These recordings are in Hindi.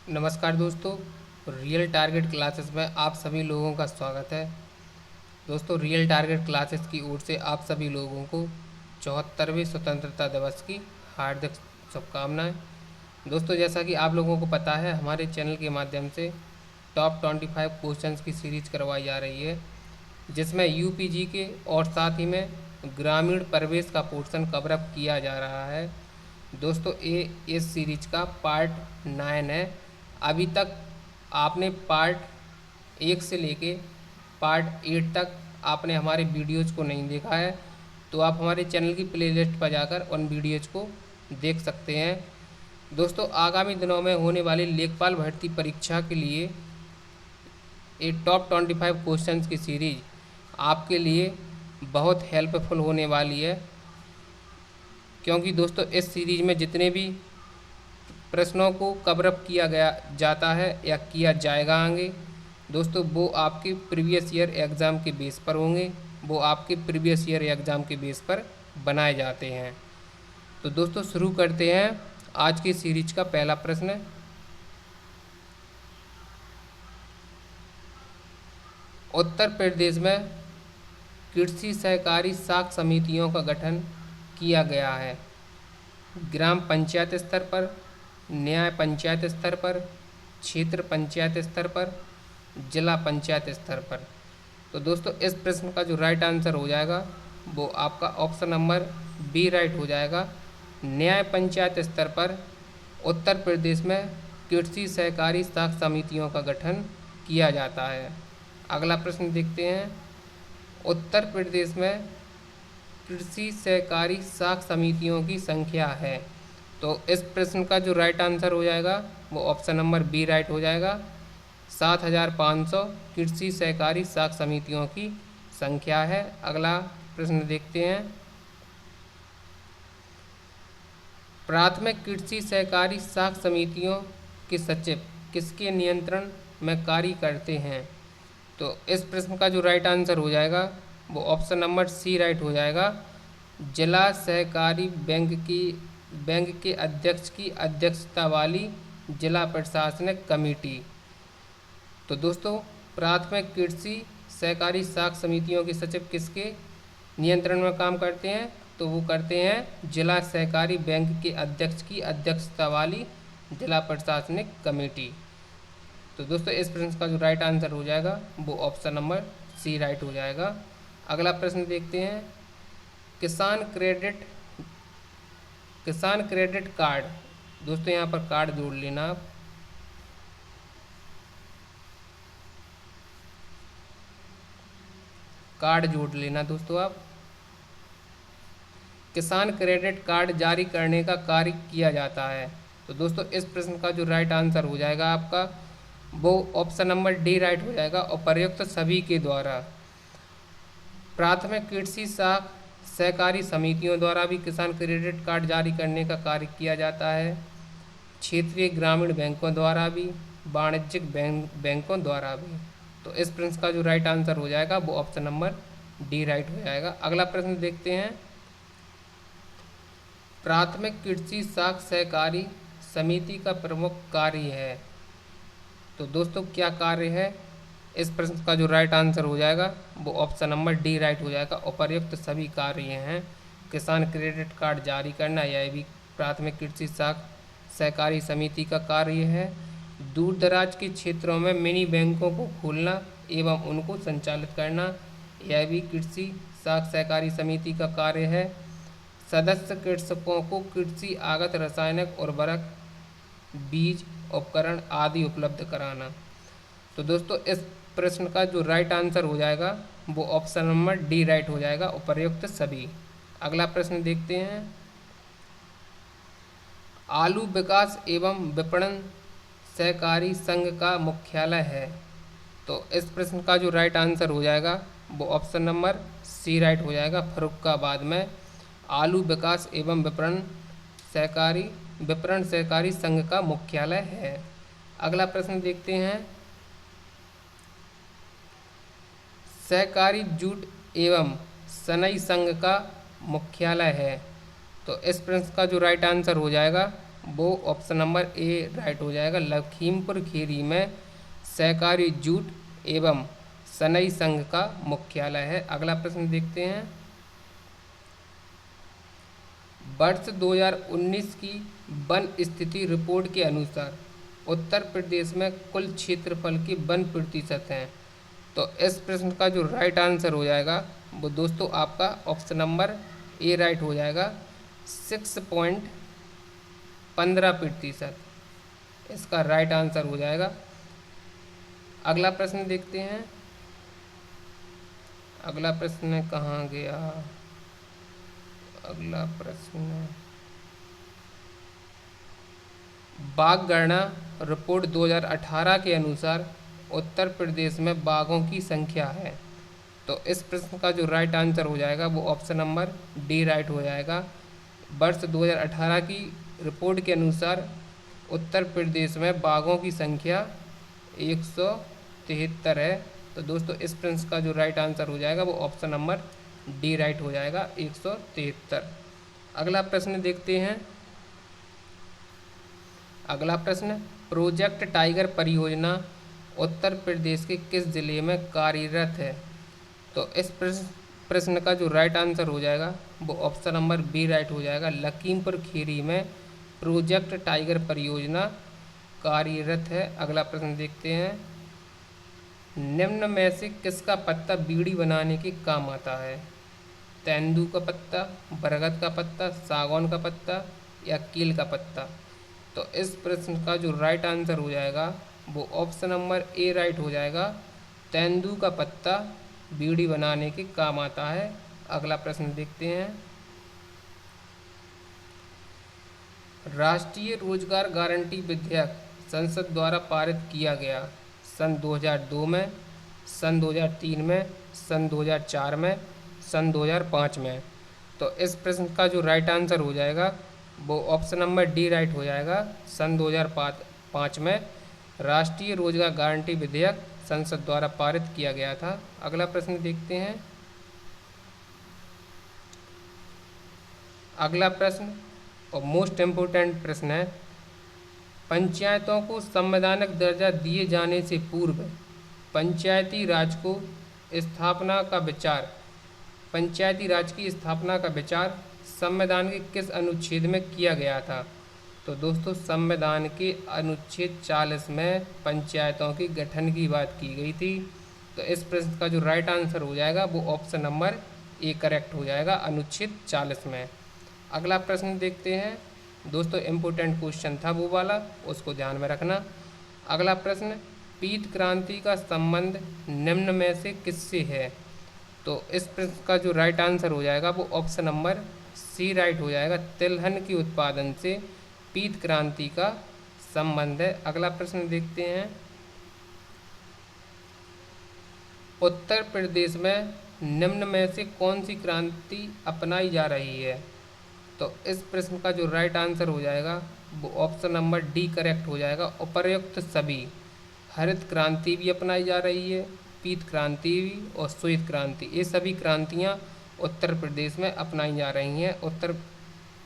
नमस्कार दोस्तों, रियल टारगेट क्लासेस में आप सभी लोगों का स्वागत है। दोस्तों, रियल टारगेट क्लासेस की ओर से आप सभी लोगों को 74वें स्वतंत्रता दिवस की हार्दिक शुभकामनाएं। दोस्तों, जैसा कि आप लोगों को पता है, हमारे चैनल के माध्यम से टॉप 25 क्वेश्चंस की सीरीज करवाई जा रही है, जिसमें यूपीजी के और साथ ही में ग्रामीण परिवेश का पोर्शन कवर अप किया जा रहा है। दोस्तों, ये इस सीरीज का पार्ट 9 है। अभी तक आपने पार्ट 1 से लेके पार्ट 8 तक आपने हमारे वीडियोज़ को नहीं देखा है, तो आप हमारे चैनल की प्लेलिस्ट पर जाकर उन वीडियोज़ को देख सकते हैं। दोस्तों, आगामी दिनों में होने वाली लेखपाल भर्ती परीक्षा के लिए ये टॉप 25 क्वेश्चंस की सीरीज आपके लिए बहुत हेल्पफुल होने वाली है, क्योंकि दोस्तों इस सीरीज में जितने भी प्रश्नों को कवर अप किया गया जाता है या किया जाएगा आगे, दोस्तों वो आपके प्रीवियस ईयर एग्ज़ाम के बेस पर होंगे। वो आपके प्रीवियस ईयर एग्ज़ाम के बेस पर बनाए जाते हैं। तो दोस्तों, शुरू करते हैं आज की सीरीज का पहला प्रश्न। उत्तर प्रदेश में कृषि सहकारी साख समितियों का गठन किया गया है। ग्राम पंचायत स्तर पर, न्याय पंचायत स्तर पर, क्षेत्र पंचायत स्तर पर, जिला पंचायत स्तर पर। तो दोस्तों, इस प्रश्न का जो राइट आंसर हो जाएगा वो आपका ऑप्शन नंबर बी राइट हो जाएगा। न्याय पंचायत स्तर पर उत्तर प्रदेश में कृषि सहकारी साख समितियों का गठन किया जाता है। अगला प्रश्न देखते हैं। उत्तर प्रदेश में कृषि सहकारी साख समितियों की संख्या है। तो इस प्रश्न का जो राइट आंसर हो जाएगा वो ऑप्शन नंबर बी राइट हो जाएगा। 7,500 कृषि सहकारी साख समितियों की संख्या है। अगला प्रश्न देखते हैं। प्राथमिक कृषि सहकारी साख समितियों के सचिव किसके नियंत्रण में कार्य करते हैं? तो इस प्रश्न का जो राइट आंसर हो जाएगा वो ऑप्शन नंबर सी राइट हो जाएगा। जिला सहकारी बैंक के अध्यक्ष की अध्यक्षता वाली जिला प्रशासनिक कमेटी। तो दोस्तों, प्राथमिक कृषि सहकारी साख समितियों के सचिव किसके नियंत्रण में काम करते हैं? तो वो करते हैं जिला सहकारी बैंक के अध्यक्ष की अध्यक्षता वाली जिला प्रशासनिक कमेटी। तो दोस्तों, इस प्रश्न का जो राइट आंसर हो जाएगा वो ऑप्शन नंबर सी राइट हो जाएगा। अगला प्रश्न देखते हैं। किसान क्रेडिट कार्ड। दोस्तों, यहाँ पर कार्ड जोड़ लेना आप। कार्ड जोड़ लेना दोस्तों आप। किसान क्रेडिट कार्ड जारी करने का कार्य किया जाता है। तो दोस्तों, इस प्रश्न का जो राइट आंसर हो जाएगा आपका वो ऑप्शन नंबर डी राइट हो जाएगा। उपर्युक्त सभी के द्वारा प्राथमिक कृषि साख सहकारी समितियों द्वारा भी किसान क्रेडिट कार्ड जारी करने का कार्य किया जाता है। क्षेत्रीय ग्रामीण बैंकों द्वारा भी, वाणिज्यिक बैंकों द्वारा भी। तो इस प्रश्न का जो राइट आंसर हो जाएगा वो ऑप्शन नंबर डी राइट हो जाएगा। अगला प्रश्न देखते हैं। प्राथमिक कृषि साख सहकारी समिति का प्रमुख कार्य है। तो दोस्तों, क्या कार्य है? इस प्रश्न का जो राइट आंसर हो जाएगा वो ऑप्शन नंबर डी राइट हो जाएगा। उपर्युक्त सभी कार्य हैं। किसान क्रेडिट कार्ड जारी करना यह भी प्राथमिक कृषि साख सहकारी समिति का कार्य है। दूर दराज के क्षेत्रों में मिनी बैंकों को खोलना एवं उनको संचालित करना यह भी कृषि साख सहकारी समिति का कार्य है। सदस्य कृषकों को कृषि आगत रासायनिक उर्वरक, बीज, उपकरण आदि उपलब्ध कराना। तो दोस्तों, इस प्रश्न का जो राइट आंसर हो जाएगा वो ऑप्शन नंबर डी राइट हो जाएगा। उपर्युक्त सभी। अगला प्रश्न देखते हैं। आलू विकास एवं विपणन सहकारी संघ का मुख्यालय है। तो इस प्रश्न का जो राइट आंसर हो जाएगा वो ऑप्शन नंबर सी राइट हो जाएगा। फर्रुखाबाद में आलू विकास एवं विपणन सहकारी संघ का मुख्यालय है। अगला प्रश्न देखते हैं। सहकारी जूट एवं सनई संघ का मुख्यालय है। तो इस प्रश्न का जो राइट आंसर हो जाएगा वो ऑप्शन नंबर ए राइट हो जाएगा। लखीमपुर खीरी में सहकारी जूट एवं सनई संघ का मुख्यालय है। अगला प्रश्न देखते हैं। वर्ष 2019 की वन स्थिति रिपोर्ट के अनुसार उत्तर प्रदेश में कुल क्षेत्रफल की वन प्रतिशत हैं। तो इस प्रश्न का जो राइट आंसर हो जाएगा वो दोस्तों आपका ऑप्शन नंबर ए राइट हो जाएगा, 6.15%। इसका राइट आंसर हो जाएगा। अगला प्रश्न देखते हैं। अगला प्रश्न कहाँ गया? अगला प्रश्न, बाघ गणना रिपोर्ट 2018 के अनुसार उत्तर प्रदेश में बाघों की संख्या है। तो इस प्रश्न का जो राइट आंसर हो जाएगा वो ऑप्शन नंबर डी राइट हो जाएगा। वर्ष 2018 की रिपोर्ट के अनुसार उत्तर प्रदेश में बाघों की संख्या 173 है। तो दोस्तों इस प्रश्न का जो राइट आंसर हो जाएगा वो ऑप्शन नंबर डी राइट हो जाएगा, 173। अगला प्रश्न देखते हैं। अगला प्रश्न, प्रोजेक्ट टाइगर परियोजना उत्तर प्रदेश के किस जिले में कार्यरत है? तो इस प्रश्न का जो राइट आंसर हो जाएगा वो ऑप्शन नंबर बी राइट हो जाएगा। लखीमपुर खीरी में प्रोजेक्ट टाइगर परियोजना कार्यरत है। अगला प्रश्न देखते हैं। निम्न में से किसका पत्ता बीड़ी बनाने के काम आता है? तेंदू का पत्ता, बरगद का पत्ता, सागौन का पत्ता या कील का पत्ता? तो इस प्रश्न का जो राइट आंसर हो जाएगा वो ऑप्शन नंबर ए राइट हो जाएगा। तेंदू का पत्ता बीड़ी बनाने के काम आता है। अगला प्रश्न देखते हैं। राष्ट्रीय रोजगार गारंटी विधेयक संसद द्वारा पारित किया गया सन 2002 में, सन 2003 में, सन 2004 में, सन 2005 में? तो इस प्रश्न का जो राइट आंसर हो जाएगा वो ऑप्शन नंबर डी राइट हो जाएगा। सन 2005 में राष्ट्रीय रोजगार गारंटी विधेयक संसद द्वारा पारित किया गया था। अगला प्रश्न देखते हैं। अगला प्रश्न और मोस्ट इम्पोर्टेंट प्रश्न है। पंचायतों को संवैधानिक दर्जा दिए जाने से पूर्व पंचायती राज को स्थापना का विचार पंचायती राज की स्थापना का विचार संविधान के किस अनुच्छेद में किया गया था? तो दोस्तों संविधान के अनुच्छेद 40 में पंचायतों के गठन की बात की गई थी। तो इस प्रश्न का जो राइट आंसर हो जाएगा वो ऑप्शन नंबर ए करेक्ट हो जाएगा, अनुच्छेद 40 में। अगला प्रश्न देखते हैं। दोस्तों इम्पोर्टेंट क्वेश्चन था वो वाला, उसको ध्यान में रखना। अगला प्रश्न, पीत क्रांति का संबंध निम्न में से किससे है? तो इस प्रश्न का जो राइट आंसर हो जाएगा वो ऑप्शन नंबर सी राइट हो जाएगा। तिलहन के उत्पादन से पीत क्रांति का संबंध है। अगला प्रश्न देखते हैं। उत्तर प्रदेश में निम्न में से कौन सी क्रांति अपनाई जा रही है? तो इस प्रश्न का जो राइट आंसर हो जाएगा वो ऑप्शन नंबर डी करेक्ट हो जाएगा। उपर्युक्त सभी, हरित क्रांति भी अपनाई जा रही है, पीत क्रांति भी और श्वेत क्रांति, ये सभी क्रांतियाँ उत्तर प्रदेश में अपनाई जा रही हैं।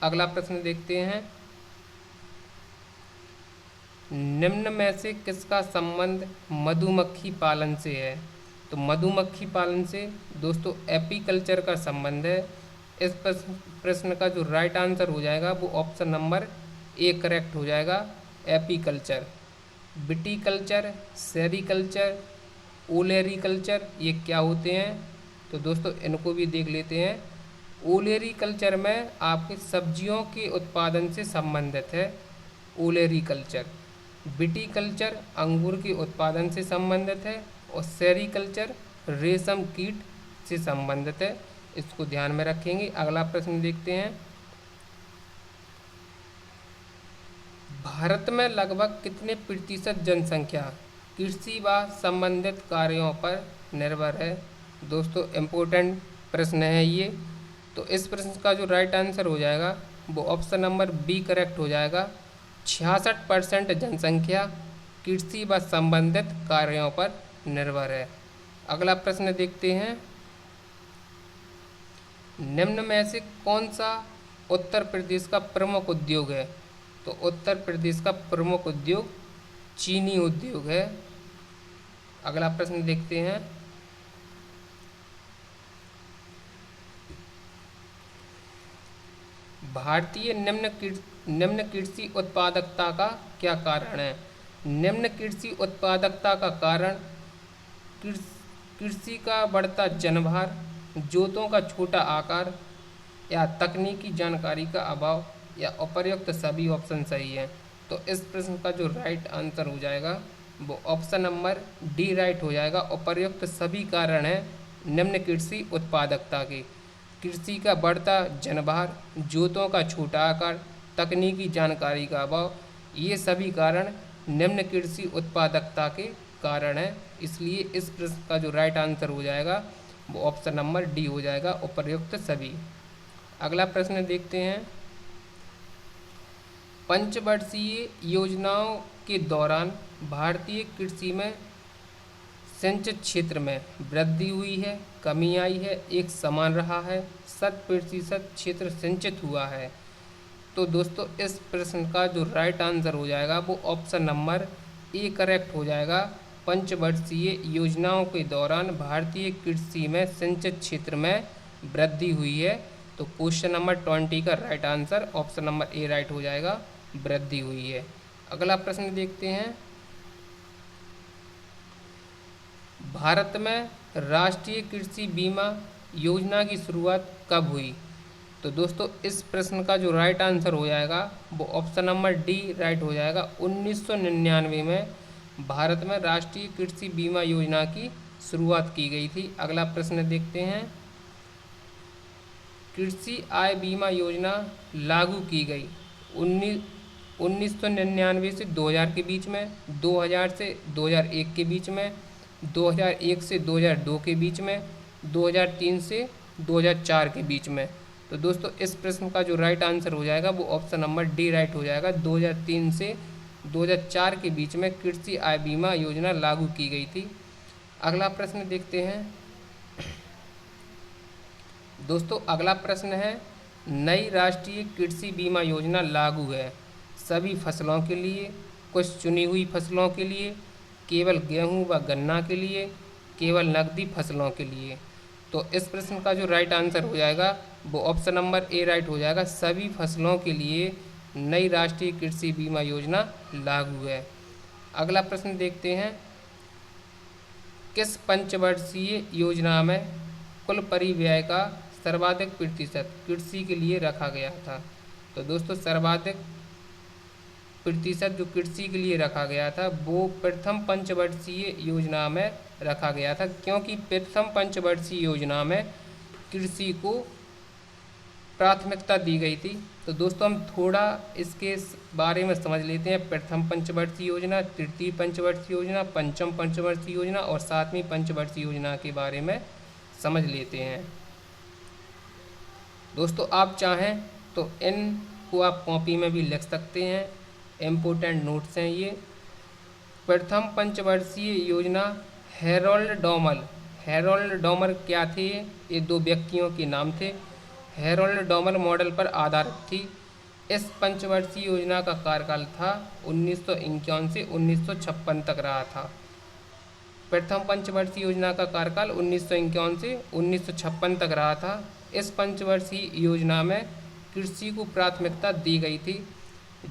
अगला प्रश्न देखते हैं। निम्न में से किसका संबंध मधुमक्खी पालन से है? तो मधुमक्खी पालन से दोस्तों एपीकल्चर का संबंध है। इस प्रश्न का जो राइट आंसर हो जाएगा वो ऑप्शन नंबर ए करेक्ट हो जाएगा, एपीकल्चर। विटीकल्चर, सेरीकल्चर, ओलेरीकल्चर ये क्या होते हैं? तो दोस्तों इनको भी देख लेते हैं। ओलेरीकल्चर में आपके सब्जियों के उत्पादन से संबंधित है, ओलेरीकल्चर। विटीकल्चर अंगूर के उत्पादन से संबंधित है और सेरीकल्चर रेशम कीट से संबंधित है। इसको ध्यान में रखेंगे। अगला प्रश्न देखते हैं। भारत में लगभग कितने प्रतिशत जनसंख्या कृषि व संबंधित कार्यों पर निर्भर है? दोस्तों इम्पोर्टेंट प्रश्न है ये। तो इस प्रश्न का जो राइट आंसर हो जाएगा वो ऑप्शन नंबर बी करेक्ट हो जाएगा। 66% जनसंख्या कृषि व संबंधित कार्यों पर निर्भर है। अगला प्रश्न देखते हैं। निम्न में से कौन सा उत्तर प्रदेश का प्रमुख उद्योग है? तो उत्तर प्रदेश का प्रमुख उद्योग चीनी उद्योग है। अगला प्रश्न देखते हैं। भारतीय निम्न कृषि उत्पादकता का क्या कारण है? निम्न कृषि उत्पादकता का कारण कृषि का बढ़ता जनभार, जोतों का छोटा आकार या तकनीकी जानकारी का अभाव या उपर्युक्त सभी ऑप्शन सही है। तो इस प्रश्न का जो राइट आंसर हो जाएगा वो ऑप्शन नंबर डी राइट हो जाएगा। उपर्युक्त सभी कारण है निम्न कृषि उत्पादकता के। कृषि का बढ़ता जनभार, जोतों का छोटा आकार, तकनीकी जानकारी का अभाव, ये सभी कारण निम्न कृषि उत्पादकता के कारण है। इसलिए इस प्रश्न का जो राइट आंसर हो जाएगा वो ऑप्शन नंबर डी हो जाएगा, उपर्युक्त सभी। अगला प्रश्न देखते हैं। पंचवर्षीय योजनाओं के दौरान भारतीय कृषि में सिंचित क्षेत्र में वृद्धि हुई है, कमी आई है, एक समान रहा है, 100% क्षेत्र सिंचित हुआ है। तो दोस्तों इस प्रश्न का जो राइट आंसर हो जाएगा वो ऑप्शन नंबर ए करेक्ट हो जाएगा। पंचवर्षीय योजनाओं के दौरान भारतीय कृषि में सिंचित क्षेत्र में वृद्धि हुई है। तो क्वेश्चन नंबर 20 का right answer option number A right हो जाएगा, वृद्धि हुई है। अगला प्रश्न देखते हैं। भारत में राष्ट्रीय कृषि बीमा योजना की शुरुआत कब हुई? तो दोस्तों इस प्रश्न का जो राइट आंसर हो जाएगा वो ऑप्शन नंबर डी राइट हो जाएगा। 1999 में भारत में राष्ट्रीय कृषि बीमा योजना की शुरुआत की गई थी। अगला प्रश्न देखते हैं। कृषि आय बीमा योजना लागू की गई 1999 से 2000 के बीच में, 2000 से 2001 के बीच में, 2001 से 2002 के बीच में, 2003 से 2004 के बीच में। तो दोस्तों इस प्रश्न का जो राइट आंसर हो जाएगा वो ऑप्शन नंबर डी राइट हो जाएगा। 2003 से 2004 के बीच में कृषि आय बीमा योजना लागू की गई थी। अगला प्रश्न देखते हैं। दोस्तों अगला प्रश्न है, नई राष्ट्रीय कृषि बीमा योजना लागू है सभी फसलों के लिए, कुछ चुनी हुई फसलों के लिए, केवल गेहूं व गन्ना के लिए, केवल नकदी फसलों के लिए। तो इस प्रश्न का जो राइट आंसर हो जाएगा वो ऑप्शन नंबर ए राइट हो जाएगा। सभी फसलों के लिए नई राष्ट्रीय कृषि बीमा योजना लागू है। अगला प्रश्न देखते हैं। किस पंचवर्षीय योजना में कुल परिव्यय का सर्वाधिक प्रतिशत कृषि के लिए रखा गया था? तो दोस्तों सर्वाधिक प्रतिशत जो कृषि के लिए रखा गया था वो प्रथम पंचवर्षीय योजना में रखा गया था, क्योंकि प्रथम पंचवर्षीय योजना में कृषि को प्राथमिकता दी गई थी। तो दोस्तों हम थोड़ा इसके बारे में समझ लेते हैं। प्रथम पंचवर्षीय योजना, तृतीय पंचवर्षीय योजना, पंचम पंचवर्षीय योजना और सातवीं पंचवर्षीय योजना के बारे में समझ लेते हैं। दोस्तों आप चाहें तो इनको आप कॉपी में भी लिख सकते हैं, इम्पोर्टेंट नोट्स हैं ये। प्रथम पंचवर्षीय योजना हैरोल्ड डॉमर क्या थे? ये दो व्यक्तियों के नाम थे। हैरोल्ड डॉमर मॉडल पर आधारित थी। इस पंचवर्षीय योजना का कार्यकाल था 1951 से 1956 तक रहा था। प्रथम पंचवर्षीय योजना का कार्यकाल 1951 से 1956 तक रहा था। इस पंचवर्षीय योजना में कृषि को प्राथमिकता दी गई थी,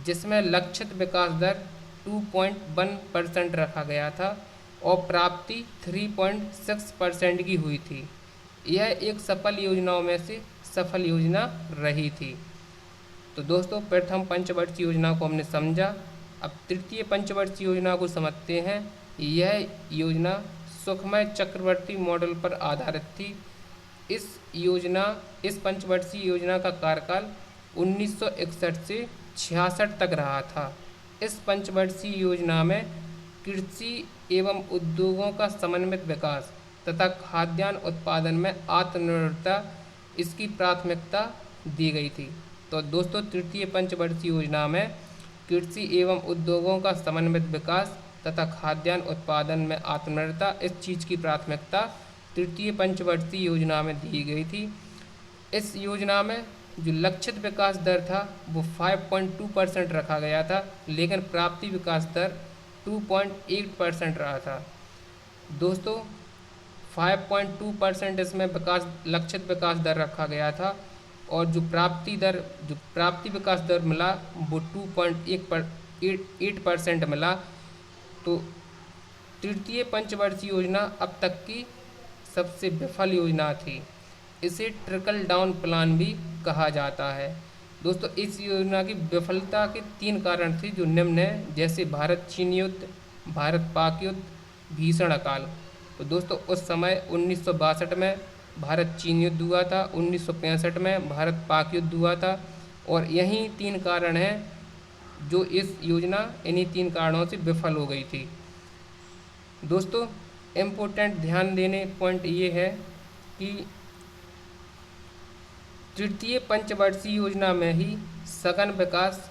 जिसमें लक्षित विकास दर 2.1% रखा गया था और प्राप्ति 3.6% की हुई थी। यह एक सफल योजनाओं में से सफल योजना रही थी। तो दोस्तों प्रथम पंचवर्षीय योजना को हमने समझा। अब तृतीय पंचवर्षीय योजना को समझते हैं। यह योजना सुखमय चक्रवर्ती मॉडल पर आधारित थी। इस पंचवर्षीय योजना का कार्यकाल 1961 से 66 तक रहा था। इस पंचवर्षीय योजना में कृषि एवं उद्योगों का समन्वित विकास तथा खाद्यान्न उत्पादन में आत्मनिर्भरता इसकी प्राथमिकता दी गई थी। तो दोस्तों तृतीय पंचवर्षीय योजना में कृषि एवं उद्योगों का समन्वित विकास तथा खाद्यान्न उत्पादन में आत्मनिर्भरता इस चीज़ की प्राथमिकता तृतीय पंचवर्षीय योजना में दी गई थी। इस योजना में जो लक्षित विकास दर था वो 5.2% रखा गया था, लेकिन प्राप्ति विकास दर 2.8% रहा था। दोस्तों 5.2% इसमें विकास लक्षित विकास दर रखा गया था, और जो प्राप्ति विकास दर मिला वो 2.8% मिला। तो तृतीय पंचवर्षीय योजना अब तक की सबसे विफल योजना थी। इसे ट्रिकल डाउन प्लान भी कहा जाता है। दोस्तों इस योजना की विफलता के 3 कारण थे जो निम्न हैं, जैसे भारत चीन युद्ध, भारत पाक युद्ध, भीषण अकाल। तो दोस्तों उस समय 1962 में भारत चीन युद्ध हुआ था, 1965 में भारत पाक युद्ध हुआ था, और यही 3 कारण हैं जो इस योजना इन्हीं 3 कारणों से विफल हो गई थी। दोस्तों इम्पोर्टेंट ध्यान देने पॉइंट ये है कि तृतीय पंचवर्षीय योजना में ही सघन विकास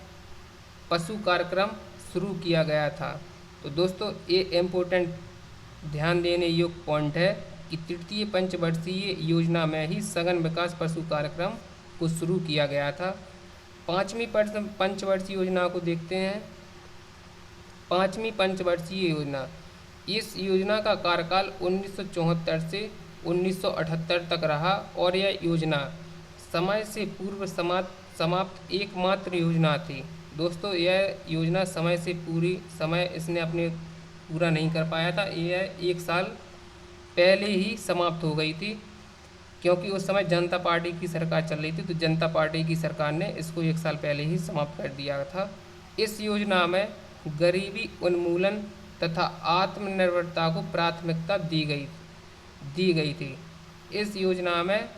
पशु कार्यक्रम शुरू किया गया था। तो दोस्तों ये इम्पोर्टेंट ध्यान देने योग्य पॉइंट है कि तृतीय पंचवर्षीय योजना में ही सघन विकास पशु कार्यक्रम को शुरू किया गया था। पाँचवीं पंचवर्षीय योजना को देखते हैं। पाँचवीं पंचवर्षीय योजना, इस योजना का कार्यकाल 1974 से 1978 तक रहा, और यह योजना समय से पूर्व समाप्त एकमात्र योजना थी। दोस्तों यह योजना समय से समय इसने अपने पूरा नहीं कर पाया था। यह 1 साल पहले ही समाप्त हो गई थी, क्योंकि उस समय जनता पार्टी की सरकार चल रही थी, तो जनता पार्टी की सरकार ने इसको 1 साल पहले ही समाप्त कर दिया था। इस योजना में गरीबी उन्मूलन तथा आत्मनिर्भरता को प्राथमिकता दी गई थी। इस योजना में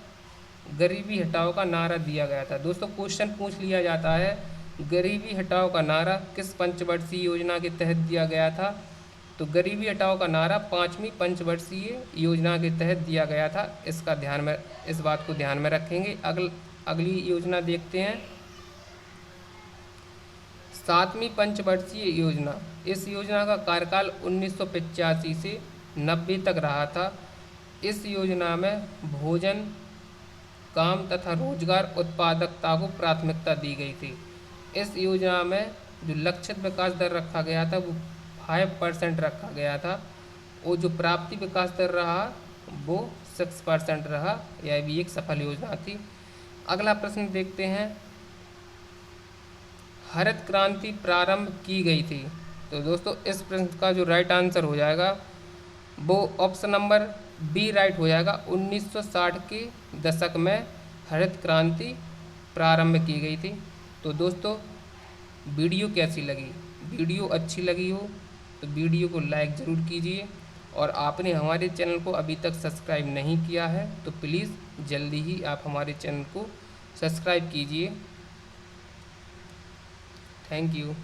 गरीबी हटाओ का नारा दिया गया था। दोस्तों क्वेश्चन पूछ लिया जाता है, गरीबी हटाओ का नारा किस पंचवर्षीय योजना के तहत दिया गया था? तो गरीबी हटाओ का नारा 5वीं पंचवर्षीय योजना के तहत दिया गया था। इस बात को ध्यान में रखेंगे। अगली योजना देखते हैं, 7वीं पंचवर्षीय योजना। इस योजना का कार्यकाल 1985 से 90 तक रहा था। इस योजना में भोजन, काम तथा रोजगार उत्पादकता को प्राथमिकता दी गई थी। इस योजना में जो लक्षित विकास दर रखा गया था वो 5% रखा गया था, और जो प्राप्ति विकास दर रहा वो 6% रहा। यह भी एक सफल योजना थी। अगला प्रश्न देखते हैं, हरित क्रांति प्रारंभ की गई थी। तो दोस्तों इस प्रश्न का जो राइट आंसर हो जाएगा वो ऑप्शन नंबर बी राइट हो जाएगा। 1960 के दशक में हरित क्रांति प्रारंभ की गई थी। तो दोस्तों वीडियो कैसी लगी? वीडियो अच्छी लगी हो तो वीडियो को लाइक ज़रूर कीजिए, और आपने हमारे चैनल को अभी तक सब्सक्राइब नहीं किया है तो प्लीज़ जल्दी ही आप हमारे चैनल को सब्सक्राइब कीजिए। Thank you.